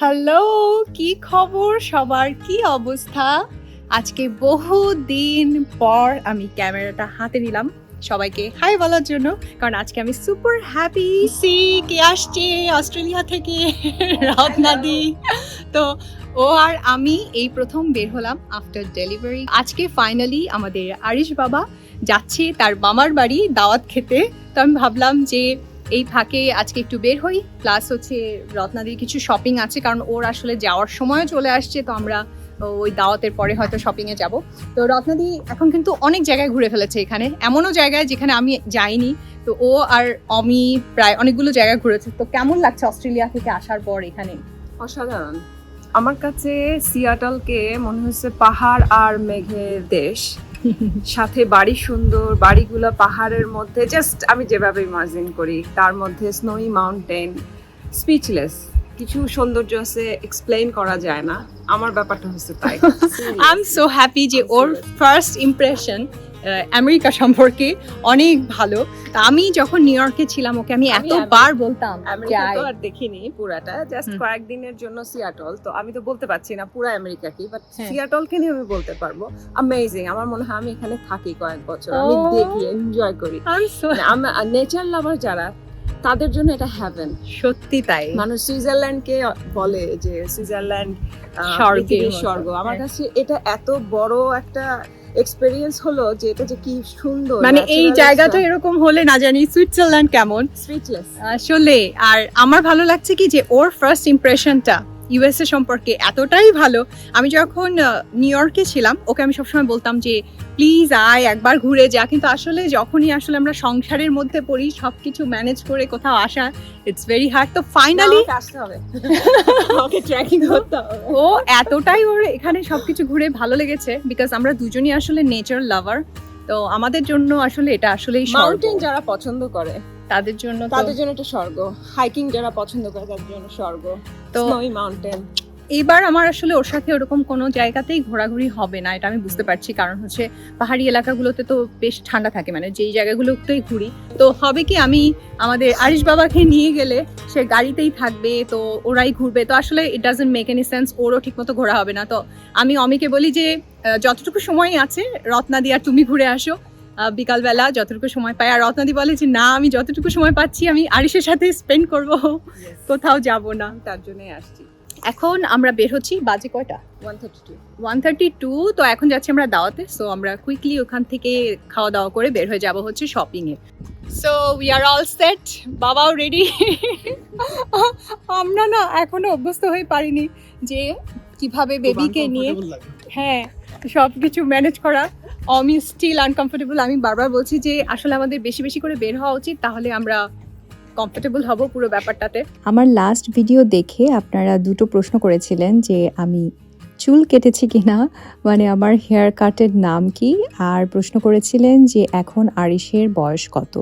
Hello, কি খবর সবার, কি অবস্থা? আজকে বহুদিন পর আমি ক্যামেরাটা হাতে নিলাম সবাইকে হাই বলার জন্য, কারণ আজকে আমি সুপার হ্যাপি। কে আসছে অস্ট্রেলিয়া থেকে? রত্নাদি। তো ও আর আমি এই প্রথম বের হলাম আফটার ডেলিভারি। আজকে ফাইনালি আমাদের আরিশ বাবা যাচ্ছে তার মামার বাড়ি দাওয়াত খেতে। তো আমি ভাবলাম যে এই ফাঁকে আজকে একটু বের হই, প্লাস হচ্ছে রত্নাদির কিছু শপিং আছে, কারণ ওর আসলে যাওয়ার সময় চলে আসছে। তো আমরা ওই দাওয়াতের পরে হয়তো শপিংয়ে যাব। তো রত্নাদি এখন কিন্তু অনেক জায়গায় ঘুরে ফেলেছে এখানে, এমনও জায়গায় যেখানে আমি যাইনি। তো ও আর অমি প্রায় অনেকগুলো জায়গায় ঘুরেছে। তো কেমন লাগছে অস্ট্রেলিয়া থেকে আসার পর এখানে? অসাধারণ। আমার কাছে সিয়াটলকে মনে হচ্ছে পাহাড় আর মেঘের দেশ, সাথে বাড়ি সুন্দর, বাড়িগুলো পাহাড়ের মধ্যে, জাস্ট আমি যেভাবে ইমাজিন করি তার মধ্যে স্নোই মাউন্টেন, স্পিচলেস। কিছু সৌন্দর্য আছে, এক্সপ্লেইন করা যায় না। আমার ব্যাপারটা হচ্ছে তাই। আই এম সো হ্যাপি যে ওর ফার্স্ট ইমপ্রেশন আমেরিকা সম্পর্কে অনেক ভালো। তা আমি যখন নিউ ইয়র্কে ছিলাম ওকে আমি এতবার বলতাম আমেরিকা তো আর দেখিনি পুরাটা, জাস্ট কয়েকদিনের জন্য সিয়াটল। তো আমি তো বলতে পারছি না পুরো আমেরিকা কি, বাট সিয়াটলকে নিয়ে আমি বলতে পারবো অ্যামেজিং। আমার মনে হয় আমি এখানে থাকি কয়েক বছর, আমি দেখি, এনজয় করি। নেচার লাভার যারা, তাদের জন্য এটা হেভেন। সত্যি তাই। মানুষ সুইজারল্যান্ডকে বলে যে সুইজারল্যান্ড স্বর্গ। আমার কাছে এটা এত বড় একটা এক্সপেরিয়েন্স হলো যে এটা যে কি সুন্দর, মানে এই জায়গাটা এরকম হলে না জানি সুইজারল্যান্ড কেমন। স্পিচলেস আসলে। আর আমার ভালো লাগছে কি যে ওর ফার্স্ট ইমপ্রেশনটা ইউএসএ সম্পর্কে এতটাই ভালো। আমি যখন নিউ ইয়র্কে ছিলাম ওকে আমি সবসময় বলতাম যে প্লিজ আয় একবার ঘুরে যা, কিন্তু আসলে যখনই আসলে আমরা সংসারের মধ্যে পড়ি সবকিছু ম্যানেজ করে কোথাও আসা ইটস ভেরি হার্ড। তো ফাইনালি আসতে হবে, ওকে ট্র্যাকিং করতে হবে। ও এতটাই ওর এখানে সবকিছু ঘুরে ভালো লেগেছে, বিকজ আমরা দুজনই আসলে নেচার লাভার। তো আমাদের জন্য আসলে এটা আসলেই মাউন্টেন যারা পছন্দ করে তাদের জন্য এটা স্বর্গ। হাইকিং যারা পছন্দ করে তাদের জন্য স্বর্গ, স্নোই মাউন্টেন। এইবার আমার আসলে ওর সাথে ওরকম কোনো জায়গাতেই ঘোরাঘুরি হবে না, এটা আমি বুঝতে পারছি। কারণ হচ্ছে পাহাড়ি এলাকাগুলোতে তো বেশ ঠান্ডা থাকে, মানে যেই জায়গাগুলোতেই ঘুরি। তো হবে কি আমি আমাদের আরিশ বাবাকে নিয়ে গেলে সে গাড়িতেই থাকবে, তো ওরাই ঘুরবে। তো আসলে it doesn't make any sense, ওরও ঠিকমতো ঘোরা হবে না। তো আমি অমিকে বলি যে যতটুকু সময় আছে রত্নাদি আর তুমি ঘুরে আসো বিকালবেলা যতটুকু সময় পাই। আর রত্নাদি বলে যে না, আমি যতটুকু সময় পাচ্ছি আমি আরিশের সাথে স্পেন্ড করব, কোথাও যাব না। তার জন্যই আসছি। এখন আমরা বের হচ্ছি, বাজে কয়টা? 1:32। তো এখন যাচ্ছি আমরা দাওয়াতে। সো আমরা কুইকলি ওখান থেকে খাওয়া দাওয়া করে বের হয়ে যাব হচ্ছে shopping A. So we are all set, বাবাও রেডি। আমরা না এখনো অভ্যস্ত হয়ে পারিনি যে কিভাবে বেবিকে নিয়ে সবকিছু ম্যানেজ করা। আমি স্টিল আনকমফোর্টেবল। আমি বারবার বলছি যে আসলে আমাদের বেশি বেশি করে বের হওয়া উচিত, তাহলে আমরা কমফোর্টেবল হব পুরো ব্যাপারটাতে। আমার লাস্ট ভিডিও দেখে আপনারা দুটো প্রশ্ন করেছিলেন যে আমি চুল কেটেছি কিনা, মানে আমার হেয়ার কাটের নাম কি, আর প্রশ্ন করেছিলেন যে এখন আরিশের বয়স কত।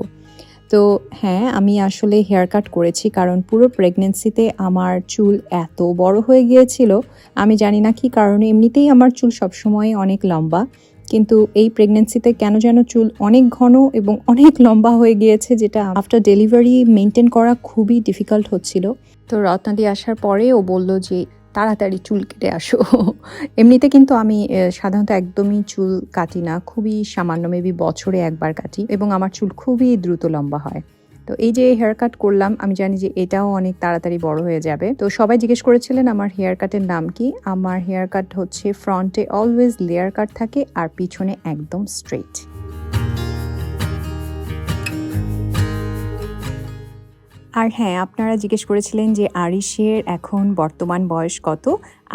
তো হ্যাঁ, আমি আসলে হেয়ার কাট করেছি, কারণ পুরো প্রেগনেন্সিতে আমার চুল এত বড় হয়ে গিয়েছিল। আমি জানি না কি কারণে, এমনিতেই আমার চুল সবসময় অনেক লম্বা, কিন্তু এই প্রেগনেন্সিতে কেন যেন চুল অনেক ঘন এবং অনেক লম্বা হয়ে গিয়েছে, যেটা আফটার ডেলিভারি মেনটেন করা খুবই ডিফিকাল্ট হচ্ছিল। তো রত্নাদি আসার পরে ও বলল যে তাড়াতাড়ি চুল কেটে আসো। এমনিতে কিন্তু আমি সাধারণত একদমই চুল কাটি না, খুবই সামান্য, মেবি বছরে একবার কাটি, এবং আমার চুল খুবই দ্রুত লম্বা হয়। তো এই যে হেয়ার কাট করলাম, আমি জানি যে এটাও অনেক তাড়াতাড়ি বড় হয়ে যাবে। তো সবাই জিজ্ঞেস করেছিলেন আমার হেয়ার কাটের নাম কি। আমার হেয়ার কাট হচ্ছে ফ্রন্টে অলওয়েজ লেয়ার কাট থাকে আর পিছনে একদম স্ট্রেট। আর হ্যাঁ, আপনারা জিজ্ঞেস করেছিলেন যে আরিশের এখন বর্তমান বয়স কত।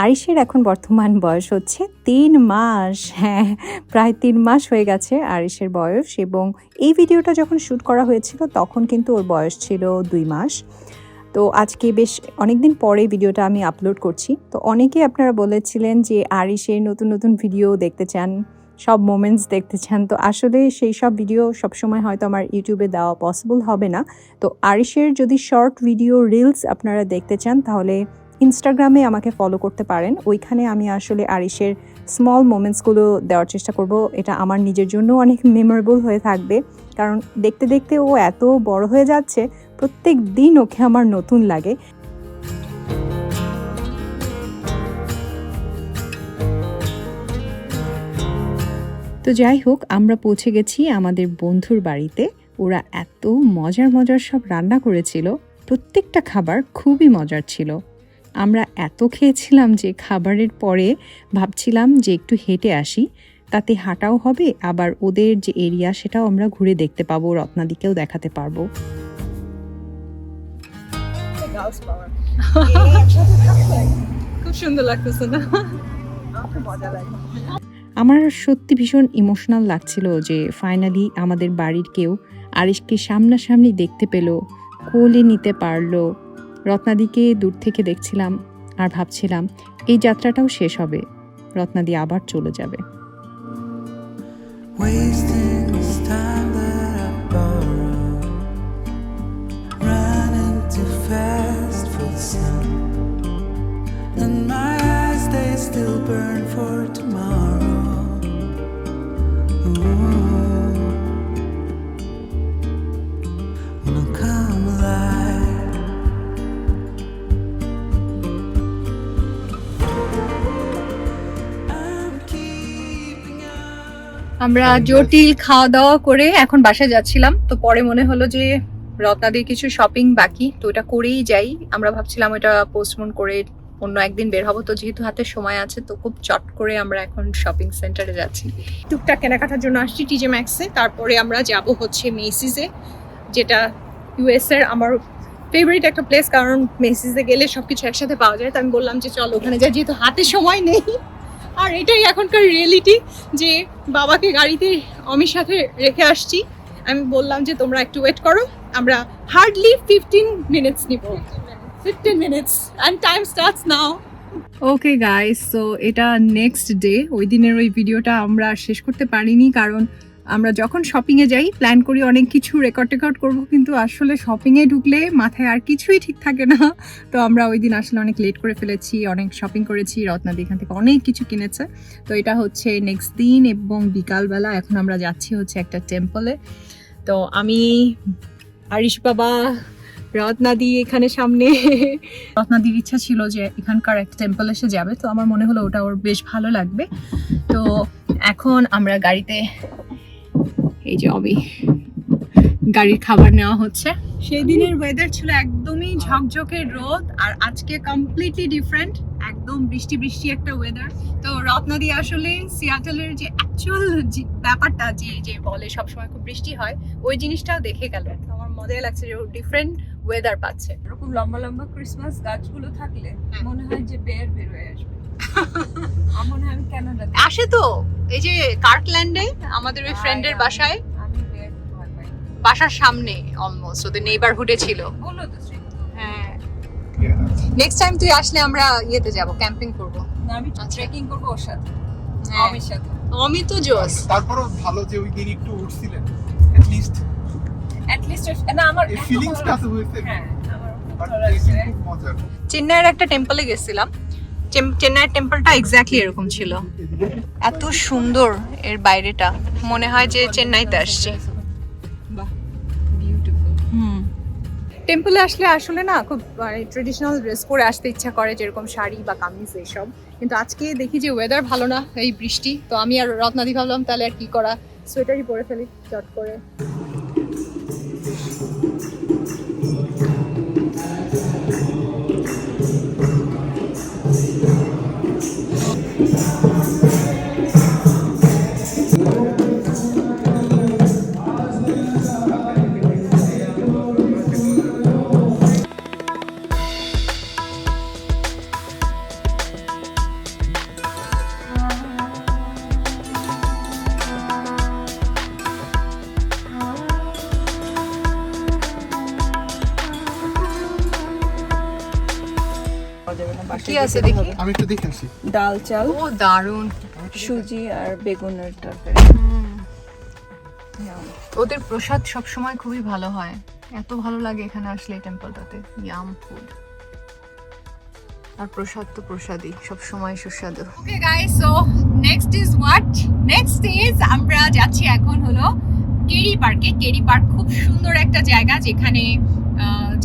আরিশের এখন বর্তমান বয়স হচ্ছে 3 মাস। হ্যাঁ, প্রায় 3 মাস হয়ে গেছে আরিশের বয়স। এবং এই ভিডিওটা যখন শ্যুট করা হয়েছিল তখন কিন্তু ওর বয়স ছিল 2 মাস। তো আজকে বেশ অনেকদিন পরে ভিডিওটা আমি আপলোড করছি। তো অনেকেই আপনারা বলেছিলেন যে আরিশের নতুন নতুন ভিডিও দেখতে চান, সব মোমেন্টস দেখতে চান। তো আসলে সেই সব ভিডিও সবসময় হয়তো আমার ইউটিউবে দেওয়া পসিবল হবে না। তো আরিশের যদি শর্ট ভিডিও রিলস আপনারা দেখতে চান তাহলে ইনস্টাগ্রামে আমাকে ফলো করতে পারেন। ওইখানে আমি আসলে আরিশের স্মল মোমেন্টসগুলো দেওয়ার চেষ্টা করব। এটা আমার নিজের জন্য অনেক মেমোরেবল হয়ে থাকবে, কারণ দেখতে দেখতে ও এত বড় হয়ে যাচ্ছে, প্রত্যেক দিন ওকে আমার নতুন লাগে। তো যাই হোক, আমরা পৌঁছে গেছি আমাদের বন্ধুর বাড়িতে। ওরা এত মজার মজার সব রান্না করেছিল, প্রত্যেকটা খাবার খুবই মজার ছিল। আমরা এত খেয়েছিলাম যে খাবারের পরে ভাবছিলাম যে একটু হেঁটে আসি, তাতে হাঁটাও হবে, আবার ওদের যে এরিয়া সেটাও আমরা ঘুরে দেখতে পাবো, রত্নাদিকেও দেখাতে পারবো। খুব সুন্দর লাগতেছে না? মজা লাগে। আমার সত্যি ভীষণ ইমোশনাল লাগছিল যে ফাইনালি আমাদের বাড়ির কেউ আরিশকে সামনাসামনি দেখতে পেল, কোলে নিতে পারলো। রত্নাদিকে দূর থেকে দেখছিলাম আর ভাবছিলাম এই যাত্রাটাও শেষ হবে, রত্নাদি আবার চলে যাবে। Wasting this time that I borrowed, running too fast for the sun, and my eyes they still burn for tomorrow. Ooh. Wanna come alive. I'm keeping up. আমরা জটিল খাওয়া দাওয়া করে এখন বাসায় যাচ্ছিলাম, তো পরে মনে হলো যে রত্নাদির কিছু শপিং বাকি, তো ওটা করেই যাই। আমরা ভাবছিলাম ওটা পোস্টপোন করে অন্য একদিন বের হবো, তো যেহেতু হাতে সময় আছে তো খুব চট করে আমরা এখন শপিং সেন্টারে যাচ্ছি। টুকটাক কেনাকাটার জন্য আসছি টিজে ম্যাক্সে, তারপরে আমরা যাব হচ্ছে মেসিসে, যেটা ইউএস এর আমার ফেভারিট একটা প্লেস, কারণ মেসিসে গেলে সবকিছু একসাথে পাওয়া যায়। তো আমি বললাম যে চল ওখানে যাই, যেহেতু হাতে সময় নেই। আর এটাই এখনকার রিয়েলিটি যে বাবাকে গাড়িতে অমির সাথে রেখে আসছি। আমি বললাম যে তোমরা একটু ওয়েট করো, আমরা হার্ডলি 15 মিনিটস নিব, 15 minutes and time starts now. Okay guys, so এটা নেক্সট ডে। ওই দিনের ওই ভিডিওটা আমরা শেষ করতে পারিনি, কারণ আমরা যখন শপিংয়ে যাই প্ল্যান করি অনেক কিছু রেকর্ড করবো, কিন্তু আসলে শপিংয়ে ঢুকলে মাথায় আর কিছুই ঠিক থাকে না। তো আমরা ওই দিন আসলে অনেক লেট করে ফেলেছি, অনেক শপিং করেছি, রত্নাদি এখান থেকে অনেক কিছু কিনেছে। তো এটা হচ্ছে নেক্সট দিন এবং বিকালবেলা এখন আমরা যাচ্ছি হচ্ছে একটা টেম্পলে। তো আমি, আরিশ বাবা, রত্নাদি এখানে সামনে। রত্নাদির ইচ্ছা ছিল যে এখানকার একটা টেম্পল এসে যাবে, তো আমার মনে হলো ওটা ওর বেশ ভালো লাগবে। তো এখন আমরা গাড়িতে, এই যে অবি, গাড়ির খাবার নেওয়া হচ্ছে। সেই দিনের ওয়েদার ছিল একদমই ঝকঝকে রোদ, আর আজকে কমপ্লিটলি ডিফারেন্ট, একদম বৃষ্টি বৃষ্টি একটা ওয়েদার। তো রত্নাদি আসলে সিয়াটলের যে অ্যাকচুয়াল ব্যাপারটা যে বলে সবসময় খুব বৃষ্টি হয়, ওই জিনিসটাও দেখে গেল। আমার মজাই লাগছে যে ও ডিফারেন্ট ওয়েদার পাচ্ছে। এরকম লম্বা লম্বা ক্রিসমাস গাছগুলো থাকলে মনে হয় যে বের হয়ে আসবে। আমার মনে হয় আমি কানাডা আসে তো, এই যে কার্কল্যান্ডে আমাদের ওই ফ্রেন্ডের বাসায়, আমি বের ভয় পাই। বাসার সামনে অলমোস্ট ওদের নেইবারহুডে ছিল। বলো তো শ্রী। হ্যাঁ, নেক্সট টাইম তুই আসলে আমরা ইয়েতে যাব, ক্যাম্পিং করব। না, আমি ট্রেকিং করব ওর সাথে, হ্যাঁ। আমির সাথে। আমি তো জোস। তারপরও ভালো যে ওই দিন একটু উঠছিলেন, at least না আমার এই ফিলিংস কাছে হয়েছে। হ্যাঁ, আমার খুব বাট ভালো এই লাগছে। খুব মজার। চেন্নাইয়ের একটা টেম্পলে গেছিলাম, চেন্নাইয়ের টেম্পলটা এক্স্যাক্টলি এরকম ছিল, এত সুন্দর এর বাইরেটা, মনে হয় যে চেন্নাইতে আসছি। বাহ, বিউটিফুল। টেম্পলে আসলে আসলে না খুব ট্রেডিশনাল ড্রেস পরে আসতে ইচ্ছা করে, যেরকম শাড়ি বা কামিজ এইসব, কিন্তু আজকে দেখি যে ওয়েদার ভালো না, এই বৃষ্টি। তো আমি আর রত্নাদি ভাবলাম তাহলে আর কি করা, সোয়েটারই পরে ফেলি চট করে। কি আছে দেখি, আমি একটু দেখে আসি। ডাল চাল, ও দারুণ, সুজি আর বেগুনের তরকারি। ওদের প্রসাদ সব সময় খুবই ভালো হয়, এত ভালো লাগে এখানে আসলে এই টেম্পলটাতে। ইয়াম ফুড, আর প্রসাদ তো প্রসাদই, সব সময় সুস্বাদু। Okay guys, so next is what? Next is আমরা যাচ্ছি এখন হলো কেরি পার্কে। কেরি পার্ক খুব সুন্দর একটা জায়গা, যেখানে